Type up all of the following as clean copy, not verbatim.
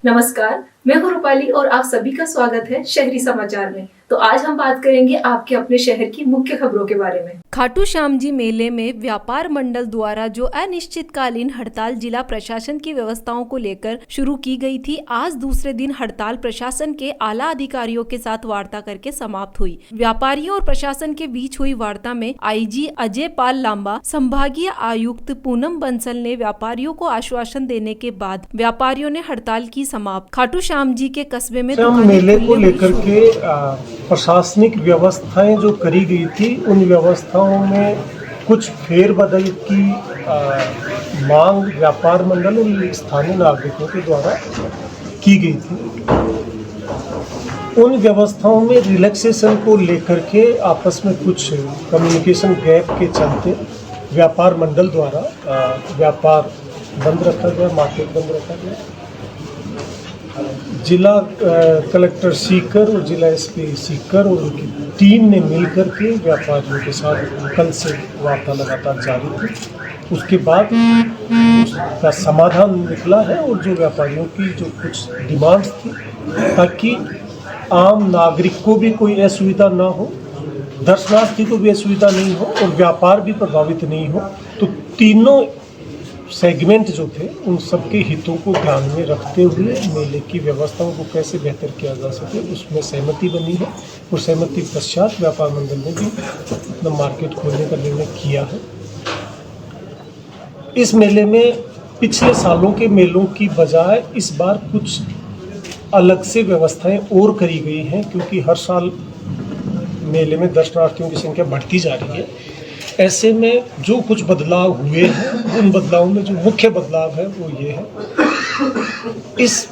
नमस्कार, मैं हूं रूपाली और आप सभी का स्वागत है शहरी समाचार में। तो आज हम बात करेंगे आपके अपने शहर की मुख्य खबरों के बारे में। खाटू श्याम जी मेले में व्यापार मंडल द्वारा जो अनिश्चितकालीन हड़ताल जिला प्रशासन की व्यवस्थाओं को लेकर शुरू की गई थी, आज दूसरे दिन हड़ताल प्रशासन के आला अधिकारियों के साथ वार्ता करके समाप्त हुई। व्यापारियों और प्रशासन के बीच हुई वार्ता में आईजी अजय पाल लांबा, संभागीय आयुक्त पूनम बंसल ने व्यापारियों को आश्वासन देने के बाद व्यापारियों ने हड़ताल की समाप्त। खाटू श्याम जी के कस्बे में मेले को लेकर के प्रशासनिक व्यवस्थाएं जो करी गई थी, उन व्यवस्थाओं में कुछ फेरबदल की मांग व्यापार मंडल और स्थानीय नागरिकों के द्वारा की गई थी। उन व्यवस्थाओं में रिलैक्सेशन को लेकर के आपस में कुछ कम्युनिकेशन गैप के चलते व्यापार मंडल द्वारा व्यापार बंद रखा गया, मार्केट बंद रखा गया। जिला कलेक्टर सीकर और जिला एसपी सीकर और उनकी टीम ने मिलकर के व्यापारियों के साथ कल से वार्ता लगातार जारी थी। उसके बाद उसका समाधान निकला है और जो व्यापारियों की जो कुछ डिमांड्स थी, ताकि आम नागरिक को भी कोई असुविधा ना हो, दर्शनार्थी को भी असुविधा नहीं हो और व्यापार भी प्रभावित नहीं हो, तो तीनों सेगमेंट जो थे उन सबके हितों को ध्यान में रखते हुए मेले की व्यवस्थाओं को कैसे बेहतर किया जा सके, उसमें सहमति बनी है। और सहमति पश्चात व्यापार मंडल ने भी अपना मार्केट खोलने का निर्णय किया है। इस मेले में पिछले सालों के मेलों की बजाय इस बार कुछ अलग से व्यवस्थाएं और करी गई हैं, क्योंकि हर साल मेले में दर्शनार्थियों की संख्या बढ़ती जा रही है। ऐसे में जो कुछ बदलाव हुए हैं, उन बदलावों में जो मुख्य बदलाव है वो ये है, इस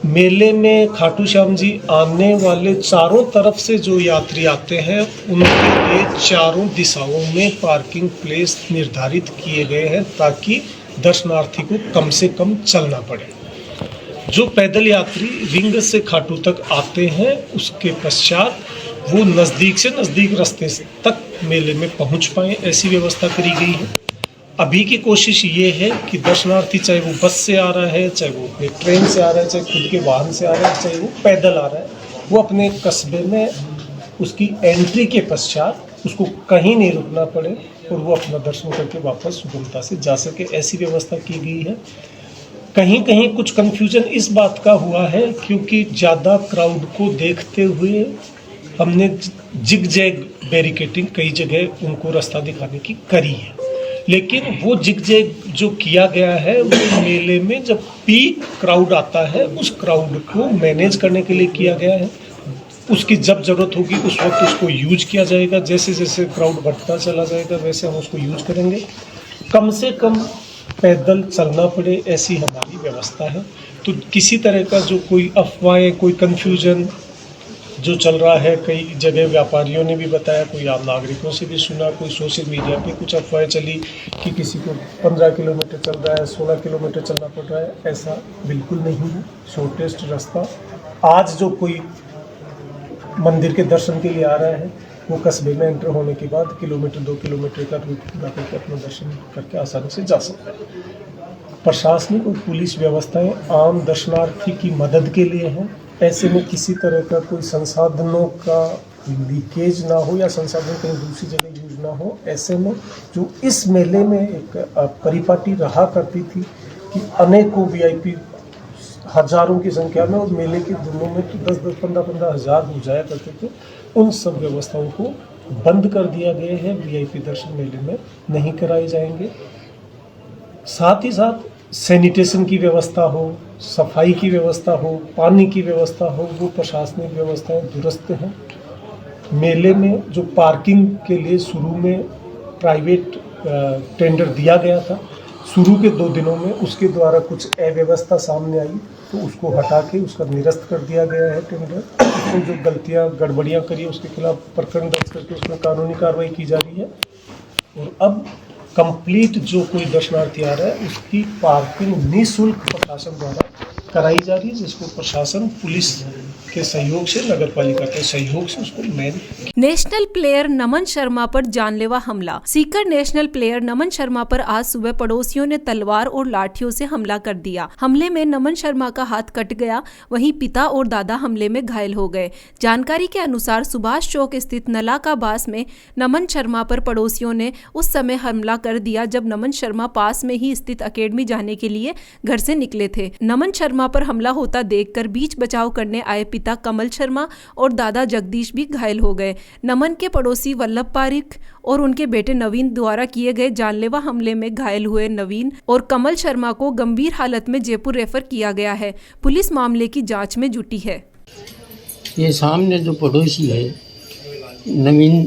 मेले में खाटू श्याम जी आने वाले चारों तरफ से जो यात्री आते हैं, उनके लिए चारों दिशाओं में पार्किंग प्लेस निर्धारित किए गए हैं, ताकि दर्शनार्थी को कम से कम चलना पड़े। जो पैदल यात्री रिंग से खाटू तक आते हैं, उसके पश्चात वो नज़दीक से नज़दीक रास्ते तक मेले में पहुंच पाएँ, ऐसी व्यवस्था करी गई है। अभी की कोशिश ये है कि दर्शनार्थी चाहे वो बस से आ रहा है, चाहे वो अपने ट्रेन से आ रहा है, चाहे खुद के वाहन से आ रहा है, चाहे वो पैदल आ रहा है, वो अपने कस्बे में उसकी एंट्री के पश्चात उसको कहीं नहीं रुकना पड़े और वो अपना दर्शन करके वापस सुगमता से जा सके, ऐसी व्यवस्था की गई है। कहीं कहीं कुछ कन्फ्यूजन इस बात का हुआ है, क्योंकि ज़्यादा क्राउड को देखते हुए हमने जिग जैग बैरिकेडिंग कई जगह उनको रास्ता दिखाने की करी है, लेकिन वो जिग जैग जो किया गया है वो मेले में जब पीक क्राउड आता है, उस क्राउड को मैनेज करने के लिए किया गया है। उसकी जब ज़रूरत होगी उस वक्त उसको यूज किया जाएगा। जैसे जैसे क्राउड बढ़ता चला जाएगा वैसे हम उसको यूज करेंगे। कम से कम पैदल चलना पड़े, ऐसी हमारी व्यवस्था है। तो किसी तरह का जो कोई अफवाहें, कोई कन्फ्यूजन जो चल रहा है, कई जगह व्यापारियों ने भी बताया, कोई आम नागरिकों से भी सुना, कोई सोशल मीडिया पे कुछ अफवाहें चली कि किसी को 15 किलोमीटर चल रहा है, 16 किलोमीटर चलना पड़ रहा है। ऐसा बिल्कुल नहीं है। शॉर्टेस्ट रास्ता, आज जो कोई मंदिर के दर्शन के लिए आ रहा है, वो कस्बे में एंटर होने के बाद किलोमीटर 2 किलोमीटर का रूट पूरा करके अपना दर्शन करके आसानी से जा सकता है। प्रशासनिक और पुलिस व्यवस्थाएं आम दर्शनार्थी की मदद के लिए हैं। ऐसे में किसी तरह का कोई संसाधनों का लीकेज ना हो या संसाधन कहीं दूसरी जगह यूज ना हो। ऐसे में जो इस मेले में एक परिपाटी रहा करती थी कि अनेकों वीआईपी हजारों की संख्या में, और मेले के दिनों में तो 10-10, 15-15 हज़ार हो जाया करते थे, उन सब व्यवस्थाओं को बंद कर दिया गया है। वीआईपी दर्शन मेले में नहीं कराए जाएंगे। साथ ही साथ सैनिटेशन की व्यवस्था हो, सफाई की व्यवस्था हो, पानी की व्यवस्था हो, वो प्रशासनिक व्यवस्थाएं दुरुस्त हैं। मेले में जो पार्किंग के लिए शुरू में प्राइवेट टेंडर दिया गया था, शुरू के 2 दिनों में उसके द्वारा कुछ अव्यवस्था सामने आई, तो उसको हटा के उसका निरस्त कर दिया गया है टेंडर। उसमें जो गलतियां गड़बड़ियां करी उसके खिलाफ प्रकरण दर्ज करके उसमें कानूनी कार्रवाई की जा रही है। और अब कंप्लीट जो कोई दर्शनार्थी आ रहा है उसकी पार्किंग निःशुल्क प्रशासन द्वारा कराई जा रही है, जिसको प्रशासन पुलिस के सहयोग से, नगर पालिका के सहयोग से उसको मैन। नेशनल प्लेयर नमन शर्मा पर जानलेवा हमला। सीकर नेशनल प्लेयर नमन शर्मा पर आज सुबह पड़ोसियों ने तलवार और लाठियों से हमला कर दिया। हमले में नमन शर्मा का हाथ कट गया, वहीं पिता और दादा हमले में घायल हो गए। जानकारी के अनुसार सुभाष चौक स्थित नलाकाबास में नमन शर्मा पर पड़ोसियों ने उस समय हमला कर दिया जब नमन शर्मा पास में ही स्थित अकेडमी जाने के लिए घर से निकले थे। नमन शर्मा पर हमला होता देखकर बीच बचाव करने आए पिता कमल शर्मा और दादा जगदीश भी घायल हो गए। नमन के पड़ोसी वल्लभ पारिक और उनके बेटे नवीन द्वारा किए गए जानलेवा हमले में घायल हुए नवीन और कमल शर्मा को गंभीर हालत में जयपुर रेफर किया गया है। पुलिस मामले की जांच में जुटी है। ये सामने जो पड़ोसी है नवीन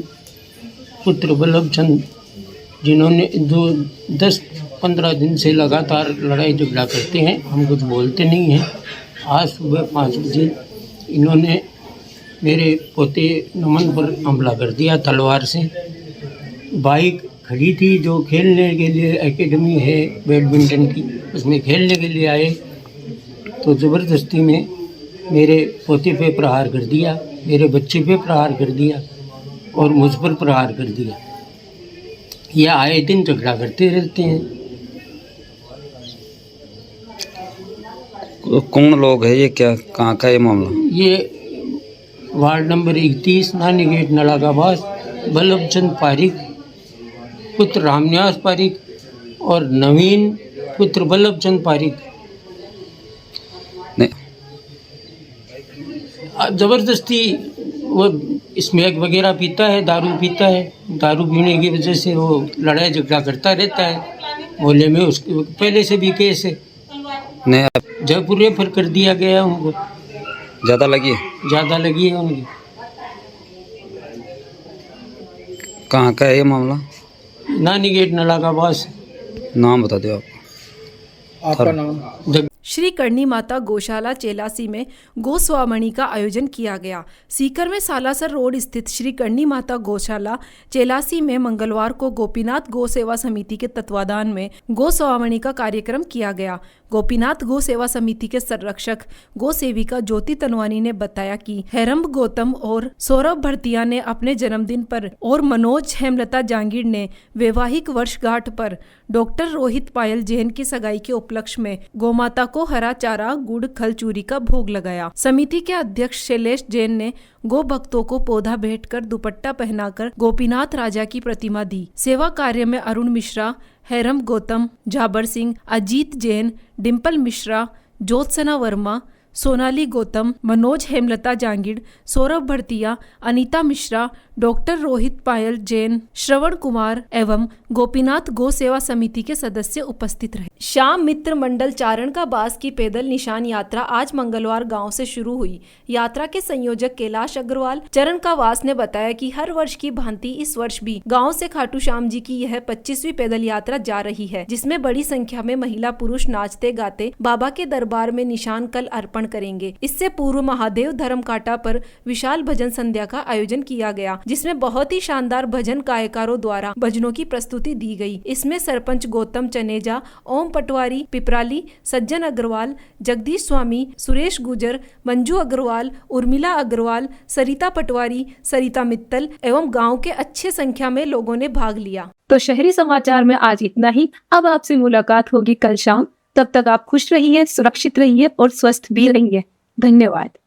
पुत्र वल्लभ चंद, जिन्होंने जो 10-15 दिन से लगातार लड़ाई झगड़ा करते हैं, हम कुछ बोलते नहीं हैं। आज सुबह 5 बजे इन्होंने मेरे पोते नमन पर हमला कर दिया तलवार से। बाइक खड़ी थी जो खेलने के लिए एकेडमी है बैडमिंटन की, उसमें खेलने के लिए आए तो ज़बरदस्ती में मेरे पोते पे प्रहार कर दिया, मेरे बच्चे पे प्रहार कर दिया और मुझ पर प्रहार कर दिया। ये आए दिन झगड़ा करते रहते हैं। कौन लोग है ये, क्या कहाँ का ये मामला? ये वार्ड नंबर 31 नानी गेट नलाकाबास, वल्लभ चंद पारिक पुत्र रामनिवास पारिक और नवीन पुत्र वल्लभ चंद पारिक नहीं, ज़बरदस्ती वो स्मैक वगैरह पीता है, दारू पीता है। दारू पीने की वजह से वो लड़ाई झगड़ा करता रहता है। मोहल्ले में उसके पहले से भी केस है। नहीं आप जयपुर रेफर कर दिया गया उनको। ज़्यादा लगी है? ज़्यादा लगी है उनकी। कहाँ का है ये मामला? नानी गेट नलाकाबास। नाम बता दो आपका नाम? श्री करणी माता गौशाला चेलासी में गौ स्वामणी का आयोजन किया गया। सीकर में सालासर रोड स्थित श्री करणी माता गौशाला चेलासी में मंगलवार को गोपीनाथ गौ सेवा समिति के तत्वाधान में गौ स्वामणी का कार्यक्रम किया गया। गोपीनाथ गौ सेवा समिति के संरक्षक गौ सेविका ज्योति तनवानी ने बताया कि हेरम्ब गौतम और सौरभ भरतिया ने अपने जन्मदिन पर और मनोज हेमलता जांगीर ने वैवाहिक वर्षगांठ पर डॉक्टर रोहित पायल जैन की सगाई के उपलक्ष्य में गौमाता को हरा चारा गुड़ खल चूरी का भोग लगाया। समिति के अध्यक्ष शैलेश जैन ने गौ भक्तों को पौधा भेंट कर दुपट्टा पहनाकर गोपीनाथ राजा की प्रतिमा दी। सेवा कार्य में अरुण मिश्रा, हेरम गौतम, जाबर सिंह, अजीत जैन, डिम्पल मिश्रा, ज्योत्सना वर्मा, सोनाली गौतम, मनोज हेमलता जांगीर, सौरभ भरतिया, अनीता मिश्रा, डॉक्टर रोहित पायल जैन, श्रवण कुमार एवं गोपीनाथ गौ सेवा समिति के सदस्य उपस्थित रहे। श्याम मित्र मंडल चारण का बास की पैदल निशान यात्रा आज मंगलवार गांव से शुरू हुई। यात्रा के संयोजक कैलाश अग्रवाल चरण का वास ने बताया कि हर वर्ष की भांति इस वर्ष भी गांव से खाटू श्याम जी की यह 25वीं पैदल यात्रा जा रही है, जिसमें बड़ी संख्या में महिला पुरुष नाचते गाते बाबा के दरबार में निशान कल अर्पण करेंगे। इससे पूर्व महादेव धर्म काटा पर विशाल भजन संध्या का आयोजन किया गया, जिसमें बहुत ही शानदार भजन गायकारों द्वारा भजनों की प्रस्तुति दी गई। इसमें सरपंच गौतम चनेजा, ओम पटवारी पिपराली, सज्जन अग्रवाल, जगदीश स्वामी, सुरेश गुजर, मंजू अग्रवाल, उर्मिला अग्रवाल, सरिता पटवारी, सरिता मित्तल एवं गाँव के अच्छे संख्या में लोगों ने भाग लिया। तो शहरी समाचार में आज इतना ही। अब आपसे मुलाकात होगी कल शाम। तब तक आप खुश रहिए, सुरक्षित रहिए और स्वस्थ भी रहिए। धन्यवाद।